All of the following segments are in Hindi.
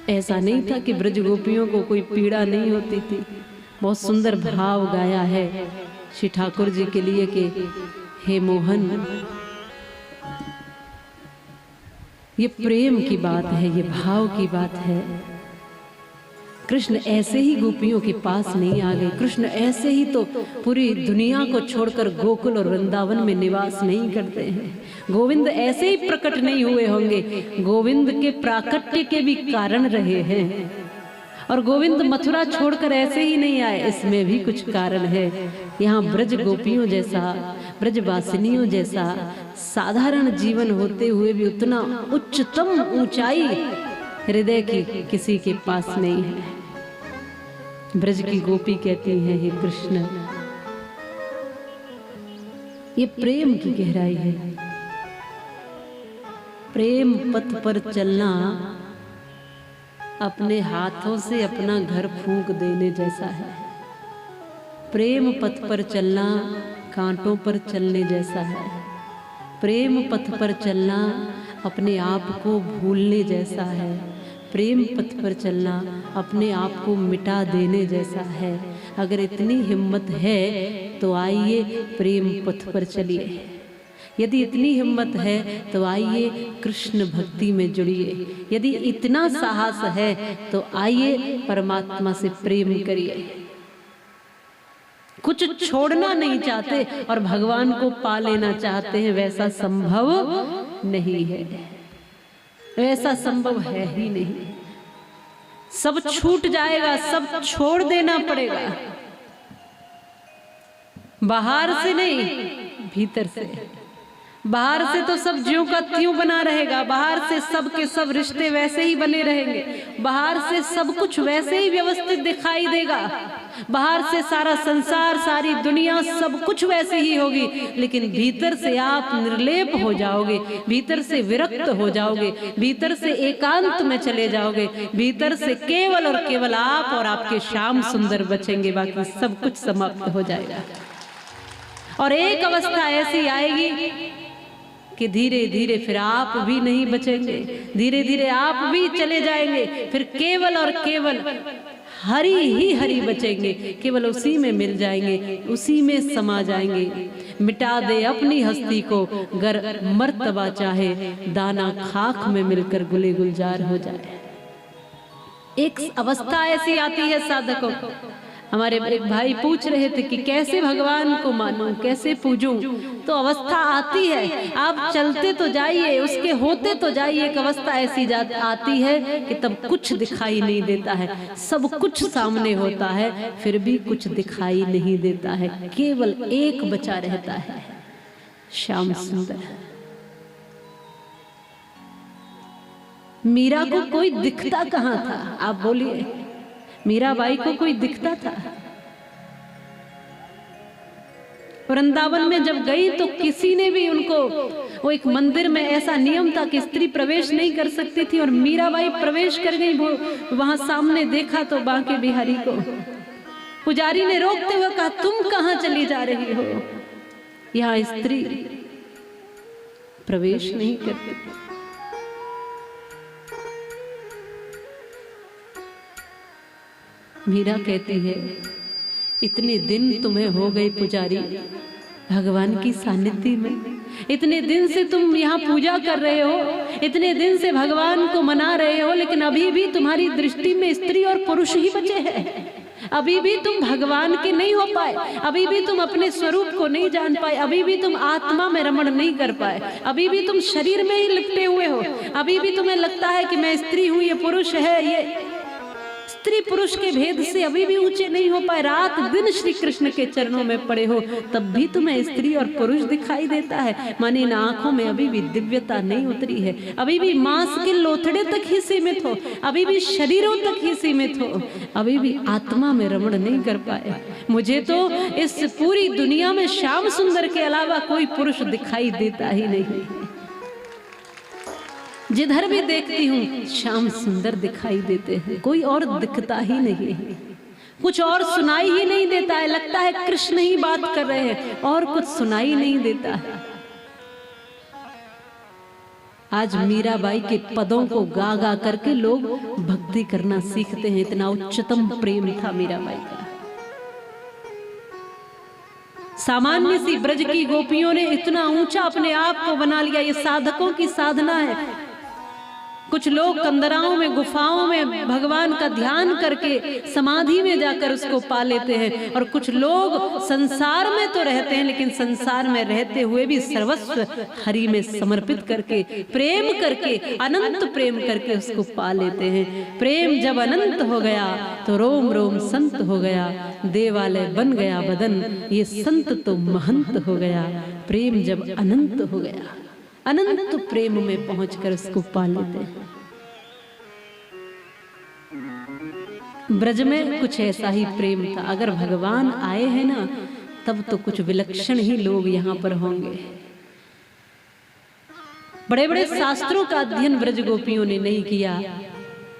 ऐसा नहीं था कि ब्रज गोपियों को कोई पीड़ा नहीं होती थी। बहुत सुंदर भाव गाया है श्री ठाकुर जी के लिए कि हे मोहन, ये प्रेम की बात है, ये भाव की बात है। कृष्ण ऐसे ही गोपियों के पास नहीं आ गए। कृष्ण ऐसे ही तो पूरी दुनिया को छोड़कर गोकुल और वृंदावन में निवास नहीं करते हैं। गोविंद ऐसे ही प्रकट नहीं हुए होंगे, गोविंद के प्राकट्य के भी कारण रहे हैं। और गोविंद मथुरा छोड़कर ऐसे ही नहीं आए, इसमें भी कुछ कारण है। यहाँ ब्रज गोपियों जैसा, ब्रजवासिनियों जैसा साधारण जीवन होते हुए भी उतना उच्चतम ऊंचाई हृदय की किसी के पास नहीं है। ब्रज की गोपी कहती है, हे कृष्ण, ये प्रेम की गहराई है। प्रेम पथ पर चलना अपने हाथों से अपना घर फूंक देने जैसा है। प्रेम पथ पर चलना कांटों पर चलने जैसा है। प्रेम पथ पर चलना अपने आप को भूलने जैसा है। प्रेम पथ पर चलना अपने आप को मिटा देने जैसा है। अगर इतनी हिम्मत है तो आइए प्रेम पथ पर चलिए। यदि इतनी हिम्मत है तो आइए कृष्ण भक्ति में जुड़िए। यदि इतना साहस है तो आइए परमात्मा से प्रेम करिए। कुछ छोड़ना नहीं चाहते और भगवान को पा लेना चाहते हैं, वैसा संभव नहीं है। वैसा संभव है ही नहीं। सब छूट जाएगा, सब छोड़ देना पड़ेगा। बाहर से नहीं, भीतर से। बाहर से तो सब ज्यों का त्यों बना रहेगा। बाहर से सब के सब रिश्ते वैसे ही बने रहेंगे। बाहर से सब कुछ वैसे ही व्यवस्थित दिखाई देगा। बाहर से सारा संसार, सारी दुनिया, सब कुछ वैसे ही होगी। लेकिन भीतर से आप निर्लेप हो जाओगे, भीतर से विरक्त हो जाओगे, भीतर से एकांत में चले जाओगे। भीतर से केवल और केवल आप और आपके श्याम सुंदर बचेंगे, बाकी सब कुछ समाप्त हो जाएगा। और एक अवस्था ऐसी आएगी कि धीरे धीरे फिर आप भी नहीं बचेंगे, धीरे धीरे आप भी चले जाएंगे। फिर केवल और केवल हरि ही हरि बचेंगे। केवल उसी में मिल जाएंगे, उसी में समा जाएंगे। मिटा दे अपनी हस्ती को, गर मर्तबा चाहे दाना खाक में मिलकर गुले गुलजार हो जाए। एक अवस्था ऐसी आती है साधकों को। हमारे एक भाई पूछ रहे थे कि कैसे भगवान को मानूं, कैसे पूजूं। तो अवस्था आती है, आप चलते तो जाइए, उसके होते तो जाइए। एक अवस्था ऐसी आती है कि तब कुछ दिखाई नहीं देता है, सब कुछ सामने होता है, फिर भी कुछ दिखाई नहीं देता है। केवल एक बचा रहता है, श्याम सुंदर। मीरा को कोई दिखता कहाँ था? आप बोलिए, मीराबाई को कोई दिखता था? वृंदावन में जब गई तो किसी ने भी उनको, वो एक मंदिर में ऐसा नियम था कि स्त्री प्रवेश नहीं कर सकती थी, और मीराबाई प्रवेश कर गई। वो वहां सामने देखा तो बांके बिहारी को पुजारी ने रोकते हुए कहा, तुम कहां चली जा रही हो? यहाँ स्त्री प्रवेश नहीं करती। मीरा कहती है, इतने दिन तुम्हें हो गए पुजारी भगवान की सानिध्य में, इतने दिन से तुम यहाँ पूजा कर रहे हो, इतने दिन से भगवान को मना रहे हो, लेकिन अभी भी तुम्हारी दृष्टि में स्त्री और पुरुष ही बचे हैं। अभी भी तुम भगवान के नहीं हो पाए, अभी भी तुम अपने स्वरूप को नहीं जान पाए, अभी भी तुम आत्मा में रमण नहीं कर पाए, अभी भी तुम शरीर में ही लिपटे हुए हो, अभी भी तुम्हें लगता है कि मैं स्त्री हूँ, ये पुरुष है। ये स्त्री पुरुष के भेद से अभी भी ऊंचे नहीं हो पाए। रात दिन श्री कृष्ण के चरणों में पड़े हो, तब भी तुम्हें स्त्री और पुरुष दिखाई देता है। माने इन आंखों में अभी भी दिव्यता नहीं उतरी है, अभी भी मांस के लोथड़े तक ही सीमित हो, अभी भी शरीरों तक ही सीमित हो, अभी भी आत्मा में रमण नहीं कर पाए। मुझे तो इस पूरी दुनिया में श्याम सुंदर के अलावा कोई पुरुष दिखाई देता ही नहीं। जिधर भी देखती हूँ श्याम सुंदर दिखाई देते हैं, कोई और दिखता ही नहीं है, कुछ और सुनाई ही नहीं देता है। लगता है कृष्ण ही बात कर रहे हैं और कुछ सुनाई नहीं देता है। आज मीराबाई के पदों को गा गा करके लोग भक्ति करना सीखते हैं। इतना उच्चतम प्रेम था मीराबाई का। सामान्य सी ब्रज की गोपियों ने इतना ऊंचा अपने आप को बना लिया। ये साधकों की साधना है। कुछ लोग कंदराओं में, गुफाओं में भगवान का ध्यान करके समाधि में जाकर उसको पा लेते हैं, और कुछ लोग संसार में तो रहते हैं लेकिन संसार में रहते हुए भी सर्वस्व हरि में समर्पित करके, प्रेम करके, अनंत प्रेम करके उसको पा लेते हैं। प्रेम जब अनंत हो गया तो रोम रोम संत हो गया, देवालय बन गया बदन, ये संत तो महंत हो गया। प्रेम जब अनंत हो गया, अनंत प्रेम में पहुंचकर उसको पा लेते हैं। ब्रज में कुछ ऐसा ही प्रेम था। अगर भगवान आए हैं ना, तब तो कुछ विलक्षण ही लोग यहाँ पर होंगे। बड़े बड़े शास्त्रों का अध्ययन ब्रज गोपियों ने नहीं किया,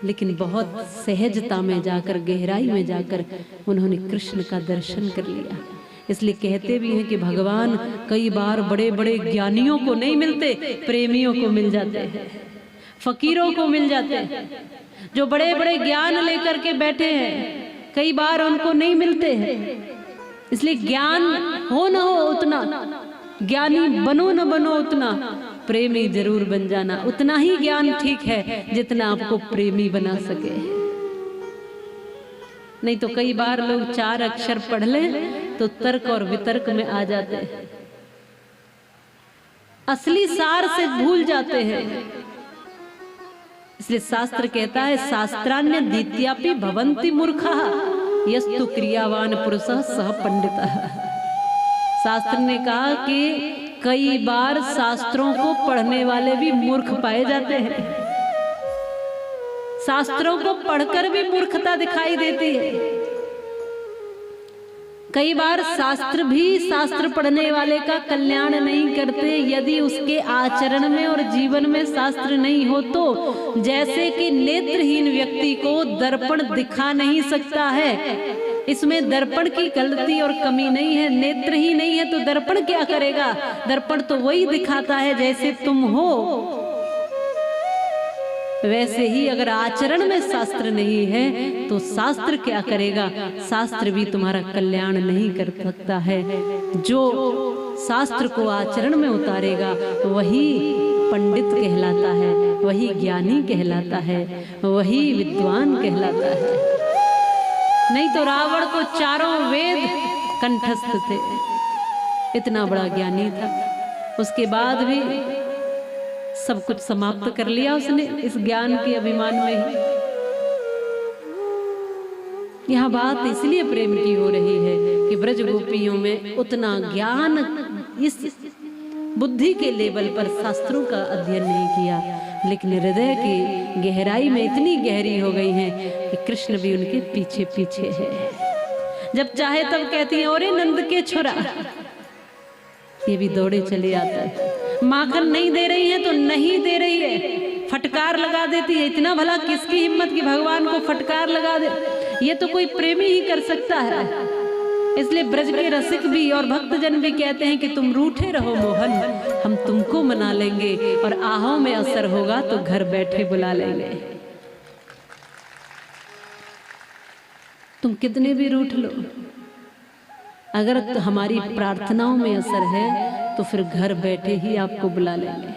लेकिन बहुत सहजता में जाकर, गहराई में जाकर उन्होंने कृष्ण का दर्शन कर लिया। इसलिए कहते भी हैं कि भगवान कई बार बड़े बड़े ज्ञानियों को नहीं मिलते, प्रेमियों को मिल जाते हैं, फकीरों को मिल जाते हैं। जो बड़े बड़े ज्ञान लेकर के बैठे हैं, कई बार उनको नहीं मिलते हैं। इसलिए ज्ञान हो न हो उतना, ज्ञानी बनो न बनो उतना, प्रेमी जरूर बन जाना। उतना ही ज्ञान ठीक है जितना आपको प्रेमी बना सके। नहीं तो कई बार लोग 4 अक्षर पढ़ लें तो तर्क और वितर्क में आ जाते हैं, असली सार से भूल जाते हैं। इसलिए शास्त्र कहता है, शास्त्रान्य द्वितीयापि भवन्ति मूर्खः यस्तु क्रियावान पुरुषः सह पंडितः। शास्त्र ने कहा कि कई बार शास्त्रों को पढ़ने वाले भी मूर्ख पाए जाते हैं। शास्त्रों को पढ़कर भी मूर्खता दिखाई देती है। कई बार शास्त्र भी शास्त्र पढ़ने वाले का कल्याण नहीं करते यदि उसके आचरण में और जीवन में शास्त्र नहीं हो तो। जैसे कि नेत्रहीन व्यक्ति को दर्पण दिखा नहीं सकता है, इसमें दर्पण की गलती और कमी नहीं है। नेत्र ही नहीं है तो दर्पण क्या करेगा? दर्पण तो वही दिखाता है जैसे तुम हो। वैसे ही अगर आचरण में शास्त्र नहीं है तो शास्त्र क्या करेगा? शास्त्र भी तुम्हारा कल्याण नहीं कर सकता है। जो शास्त्र को आचरण में उतारेगा वही पंडित कहलाता है, वही ज्ञानी कहलाता है, वही विद्वान कहलाता है। नहीं तो रावण को 4 वेद कंठस्थ थे, इतना बड़ा ज्ञानी था, उसके बाद भी सब कुछ समाप्त कर लिया उसने इस ज्ञान के अभिमान में ही। यह बात इसलिए प्रेम की हो रही है कि ब्रज गोपियों में उतना ज्ञान, इस बुद्धि के लेवल पर शास्त्रों का अध्ययन नहीं किया, लेकिन हृदय की गहराई में इतनी गहरी हो गई हैं कि कृष्ण भी उनके पीछे पीछे है। जब चाहे तब कहती है, ओरे नंद के छोरा, ये भी दौड़े चले आते हैं। माखन नहीं दे रही है तो नहीं दे रही है, फटकार लगा देती है। इतना भला किसकी हिम्मत कि भगवान को फटकार लगा दे? ये तो कोई प्रेमी ही कर सकता है। इसलिए ब्रज के रसिक भी और भक्तजन भी कहते हैं कि तुम रूठे रहो मोहन, हम तुमको मना लेंगे और आहों में असर होगा तो घर बैठे बुला लेंगे। तुम कितने भी रूठ लो, अगर तो हमारी प्रार्थनाओं में असर है तो फिर घर बैठे ही आपको बुला लेंगे।